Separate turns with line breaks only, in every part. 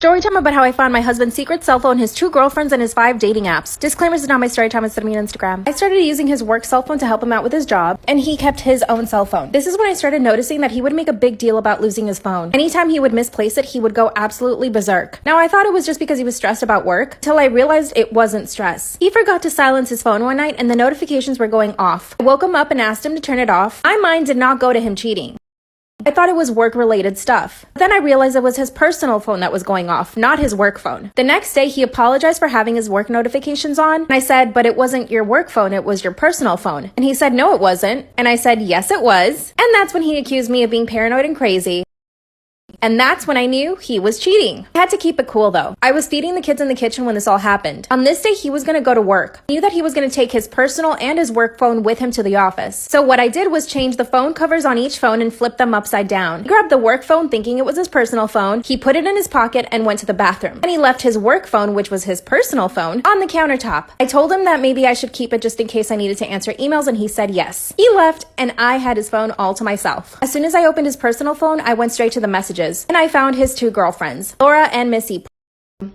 Story time about how I found my husband's secret cell phone, his 2 girlfriends, and his 5 dating apps. Disclaimers is not my story time, it's me on Instagram. I started using his work cell phone to help him out with his job, and he kept his own cell phone. This is when I started noticing that he would make a big deal about losing his phone. Anytime he would misplace it, he would go absolutely berserk. Now, I thought it was just because he was stressed about work, till I realized it wasn't stress. He forgot to silence his phone one night, and the notifications were going off. I woke him up and asked him to turn it off. My mind did not go to him cheating. I thought it was work-related stuff. Then I realized it was his personal phone that was going off, not his work phone. The next day, he apologized for having his work notifications on, and I said, but it wasn't your work phone, it was your personal phone. And he said, no, it wasn't. And I said, yes, it was. And that's when he accused me of being paranoid and crazy. And that's when I knew he was cheating. I had to keep it cool though. I was feeding the kids in the kitchen when this all happened. On this day, he was gonna go to work. I knew that he was gonna take his personal and his work phone with him to the office. So what I did was change the phone covers on each phone and flip them upside down. He grabbed the work phone thinking it was his personal phone. He put it in his pocket and went to the bathroom. And he left his work phone, which was his personal phone, on the countertop. I told him that maybe I should keep it just in case I needed to answer emails, and he said yes. He left and I had his phone all to myself. As soon as I opened his personal phone, I went straight to the messages. And I found his 2 girlfriends, Laura and Missy.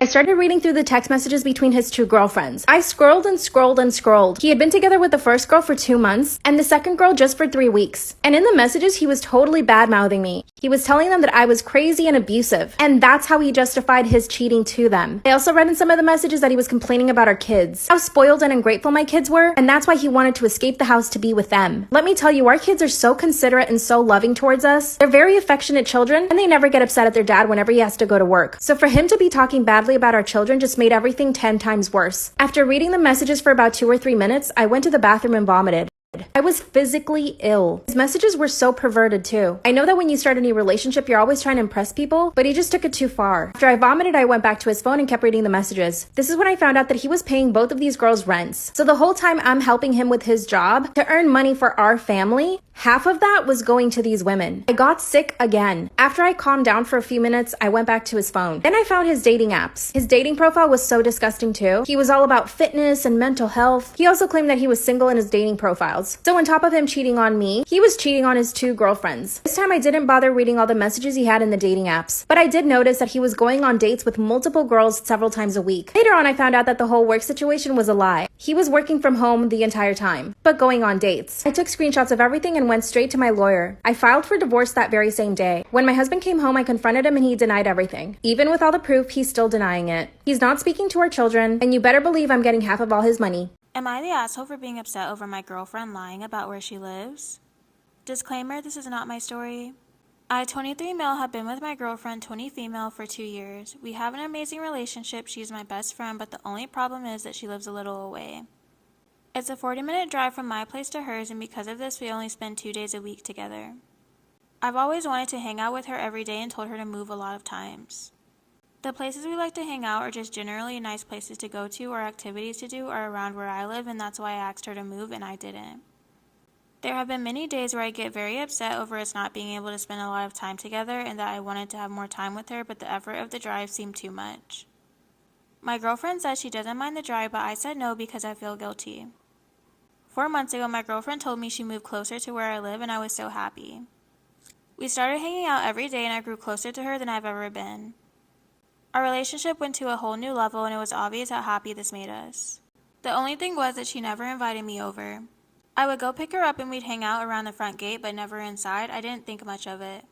I started reading through the text messages between his 2 girlfriends. I scrolled and scrolled and scrolled. He had been together with the first girl for 2 months and the second girl just for 3 weeks. And in the messages, he was totally bad-mouthing me. He was telling them that I was crazy and abusive, and that's how he justified his cheating to them. I also read in some of the messages that he was complaining about our kids, how spoiled and ungrateful my kids were, and that's why he wanted to escape the house to be with them. Let me tell you, our kids are so considerate and so loving towards us. They're very affectionate children, and they never get upset at their dad whenever he has to go to work. So for him to be talking badly about our children just made everything 10 times worse. After reading the messages for about 2 or 3 minutes, I went to the bathroom and vomited. I was physically ill. His messages were so perverted too. I know that when you start a new relationship, you're always trying to impress people, but he just took it too far. After I vomited, I went back to his phone and kept reading the messages. This is when I found out that he was paying both of these girls rents. So the whole time I'm helping him with his job to earn money for our family, half of that was going to these women. I got sick again. After I calmed down for a few minutes, I went back to his phone. Then I found his dating apps. His dating profile was so disgusting too. He was all about fitness and mental health. He also claimed that he was single in his dating profiles. So on top of him cheating on me, he was cheating on his 2 girlfriends. This time I didn't bother reading all the messages he had in the dating apps, but I did notice that he was going on dates with multiple girls several times a week. Later on, I found out that the whole work situation was a lie. He was working from home the entire time, but going on dates. I took screenshots of everything and went straight to my lawyer. I filed for divorce that very same day. When my husband came home, I confronted him and he denied everything. Even with all the proof, he's still denying it. He's not speaking to our children, and you better believe I'm getting half of all his money.
Am I the asshole for being upset over my girlfriend lying about where she lives? Disclaimer, this is not my story. I, 23 male, have been with my girlfriend, 20 female, for 2 years. We have an amazing relationship. She's my best friend, but the only problem is that she lives a little away. It's a 40-minute drive from my place to hers, and because of this, we only spend 2 days a week together. I've always wanted to hang out with her every day and told her to move a lot of times. The places we like to hang out are just generally nice places to go to, or activities to do are around where I live, and that's why I asked her to move and I didn't. There have been many days where I get very upset over us not being able to spend a lot of time together and that I wanted to have more time with her, but the effort of the drive seemed too much. My girlfriend says she doesn't mind the drive, but I said no because I feel guilty. 4 months ago, my girlfriend told me she moved closer to where I live, and I was so happy. We started hanging out every day, and I grew closer to her than I've ever been. Our relationship went to a whole new level, and it was obvious how happy this made us. The only thing was that she never invited me over. I would go pick her up and we'd hang out around the front gate, but never inside. I didn't think much of it.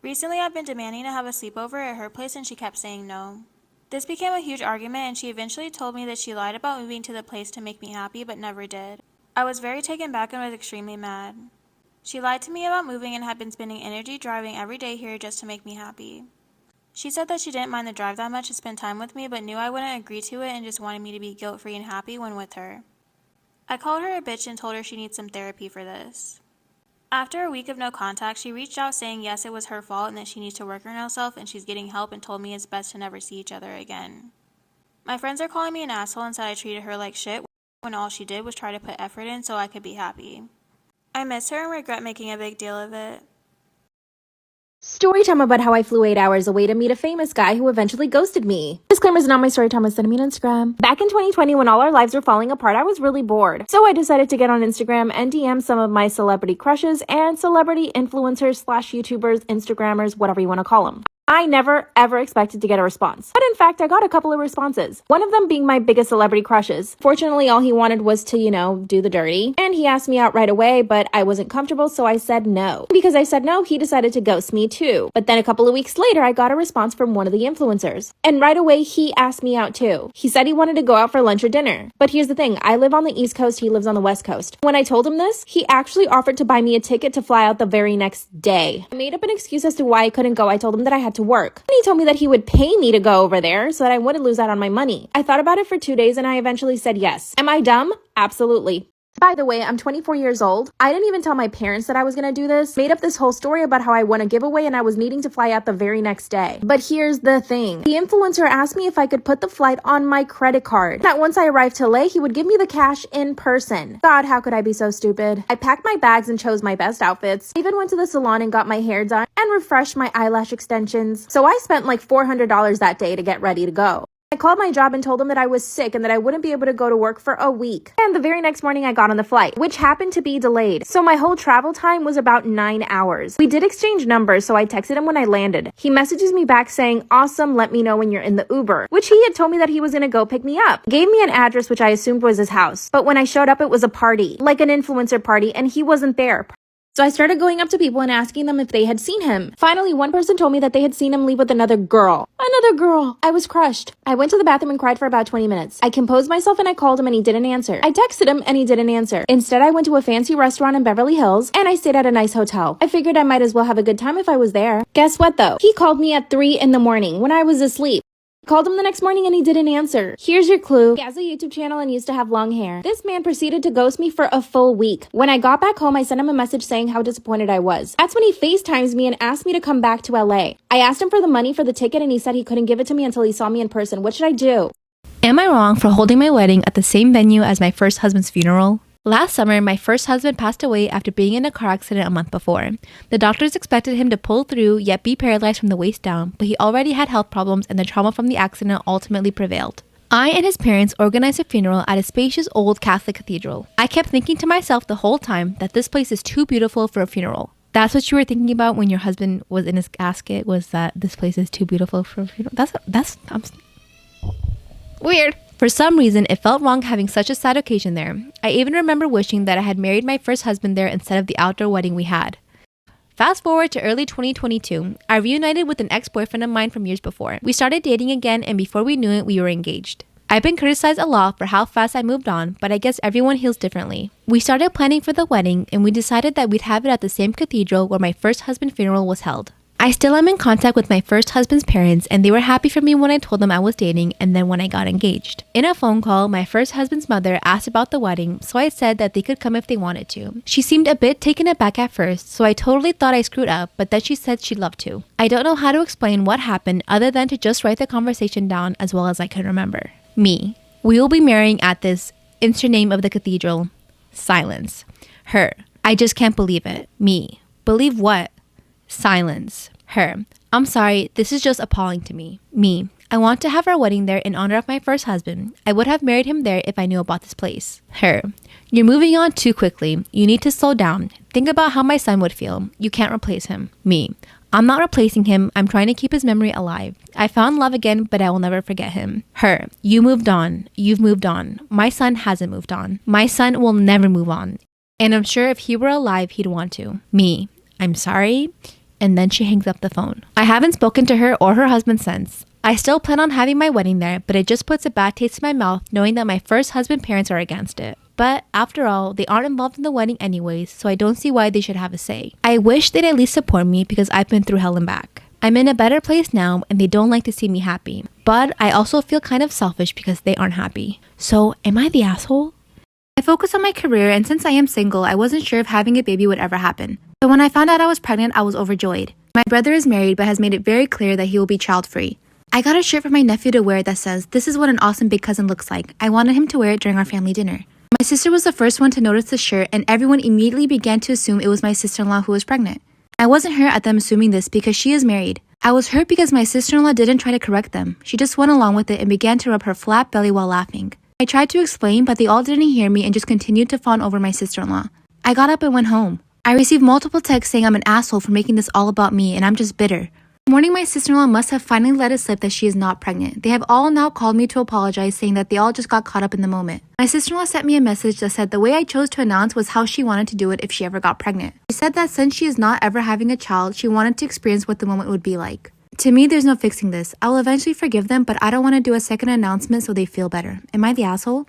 Recently, I've been demanding to have a sleepover at her place, and she kept saying no. This became a huge argument, and she eventually told me that she lied about moving to the place to make me happy, but never did. I was very taken back and was extremely mad. She lied to me about moving and had been spending energy driving every day here just to make me happy. She said that she didn't mind the drive that much to spend time with me, but knew I wouldn't agree to it and just wanted me to be guilt-free and happy when with her. I called her a bitch and told her she needs some therapy for this. After a week of no contact, she reached out saying yes, it was her fault and that she needs to work on herself and she's getting help, and told me it's best to never see each other again. My friends are calling me an asshole and said I treated her like shit when all she did was try to put effort in so I could be happy. I miss her and regret making a big deal of it.
Story time about how I flew 8 hours away to meet a famous guy who eventually ghosted me. Disclaimer is not my story time, it's me on Instagram. Back in 2020, when all our lives were falling apart, I was really bored. So I decided to get on Instagram and DM some of my celebrity crushes and celebrity influencers / YouTubers, Instagrammers, whatever you want to call them. I never, ever expected to get a response. But in fact, I got a couple of responses. One of them being my biggest celebrity crushes. Fortunately, all he wanted was to, do the dirty. And he asked me out right away, but I wasn't comfortable, so I said no. Because I said no, he decided to ghost me too. But then a couple of weeks later, I got a response from one of the influencers. And right away, he asked me out too. He said he wanted to go out for lunch or dinner. But here's the thing, I live on the East Coast, he lives on the West Coast. When I told him this, he actually offered to buy me a ticket to fly out the very next day. I made up an excuse as to why I couldn't go. I told him that I had to work. And he told me that he would pay me to go over there so that I wouldn't lose out on my money. I thought about it for 2 days and I eventually said yes. Am I dumb? Absolutely. By the way, I'm 24 years old. I didn't even tell my parents that I was going to do this. Made up this whole story about how I won a giveaway and I was needing to fly out the very next day. But here's the thing. The influencer asked me if I could put the flight on my credit card. That once I arrived to LA, he would give me the cash in person. God, how could I be so stupid? I packed my bags and chose my best outfits. I even went to the salon and got my hair done and refreshed my eyelash extensions. So I spent like $400 that day to get ready to go. I called my job and told them that I was sick and that I wouldn't be able to go to work for a week. And the very next morning I got on the flight, which happened to be delayed. So my whole travel time was about 9 hours. We did exchange numbers, so I texted him when I landed. He messages me back saying, "Awesome, let me know when you're in the Uber," which he had told me that he was gonna go pick me up. Gave me an address which I assumed was his house. But when I showed up, it was a party, like an influencer party, and he wasn't there. So I started going up to people and asking them if they had seen him. Finally, one person told me that they had seen him leave with another girl. Another girl! I was crushed. I went to the bathroom and cried for about 20 minutes. I composed myself and I called him and he didn't answer. I texted him and he didn't answer. Instead, I went to a fancy restaurant in Beverly Hills and I stayed at a nice hotel. I figured I might as well have a good time if I was there. Guess what though? He called me at 3 in the morning when I was asleep. Called him the next morning and he didn't answer. Here's your clue. He has a YouTube channel and used to have long hair. This man proceeded to ghost me for a full week. When I got back home, I sent him a message saying how disappointed I was. That's when he FaceTimes me and asked me to come back to LA. I asked him for the money for the ticket and he said he couldn't give it to me until he saw me in person. What should I do?
Am I wrong for holding my wedding at the same venue as my first husband's funeral? Last summer, my first husband passed away after being in a car accident a month before. The doctors expected him to pull through yet be paralyzed from the waist down, but he already had health problems and the trauma from the accident ultimately prevailed. I and his parents organized a funeral at a spacious old Catholic cathedral. I kept thinking to myself the whole time that this place is too beautiful for a funeral. That's what you were thinking about when your husband was in his casket, was that this place is too beautiful for a funeral? That's weird. For some reason, it felt wrong having such a sad occasion there. I even remember wishing that I had married my first husband there instead of the outdoor wedding we had. Fast forward to early 2022, I reunited with an ex-boyfriend of mine from years before. We started dating again, and before we knew it, we were engaged. I've been criticized a lot for how fast I moved on, but I guess everyone heals differently. We started planning for the wedding, and we decided that we'd have it at the same cathedral where my first husband's funeral was held. I still am in contact with my first husband's parents, and they were happy for me when I told them I was dating and then when I got engaged. In a phone call, my first husband's mother asked about the wedding, so I said that they could come if they wanted to. She seemed a bit taken aback at first, so I totally thought I screwed up, but then she said she'd love to. I don't know how to explain what happened other than to just write the conversation down as well as I could remember. Me. We will be marrying at this, insert name of the cathedral. Silence. Her. I just can't believe it. Me. Believe what? Silence. Her. I'm sorry, this is just appalling to me. Me. I want to have our wedding there in honor of my first husband. I would have married him there if I knew about this place. Her. You're moving on too quickly. You need to slow down. Think about how my son would feel. You can't replace him. Me. I'm not replacing him. I'm trying to keep his memory alive. I found love again, but I will never forget him. Her. You moved on. You've moved on. My son hasn't moved on. My son will never move on. And I'm sure if he were alive, he'd want to. Me. I'm sorry. And then she hangs up the phone. I haven't spoken to her or her husband since. I still plan on having my wedding there, but it just puts a bad taste in my mouth knowing that my first husband's parents are against it. But after all, they aren't involved in the wedding anyways, so I don't see why they should have a say. I wish they'd at least support me because I've been through hell and back. I'm in a better place now and they don't like to see me happy. But I also feel kind of selfish because they aren't happy. So am I the asshole? I focus on my career, and since I am single, I wasn't sure if having a baby would ever happen. So when I found out I was pregnant, I was overjoyed. My brother is married but has made it very clear that he will be child-free. I got a shirt for my nephew to wear that says, "This is what an awesome big cousin looks like." I wanted him to wear it during our family dinner. My sister was the first one to notice the shirt, and everyone immediately began to assume it was my sister-in-law who was pregnant. I wasn't hurt at them assuming this because she is married. I was hurt because my sister-in-law didn't try to correct them. She just went along with it and began to rub her flat belly while laughing. I tried to explain, but they all didn't hear me and just continued to fawn over my sister-in-law. I got up and went home. I received multiple texts saying I'm an asshole for making this all about me and I'm just bitter. Morning, my sister-in-law must have finally let it slip that she is not pregnant. They have all now called me to apologize, saying that they all just got caught up in the moment. My sister-in-law sent me a message that said the way I chose to announce was how she wanted to do it if she ever got pregnant. She said that since she is not ever having a child, she wanted to experience what the moment would be like. To me, there's no fixing this. I will eventually forgive them, but I don't want to do a second announcement so they feel better. Am I the asshole?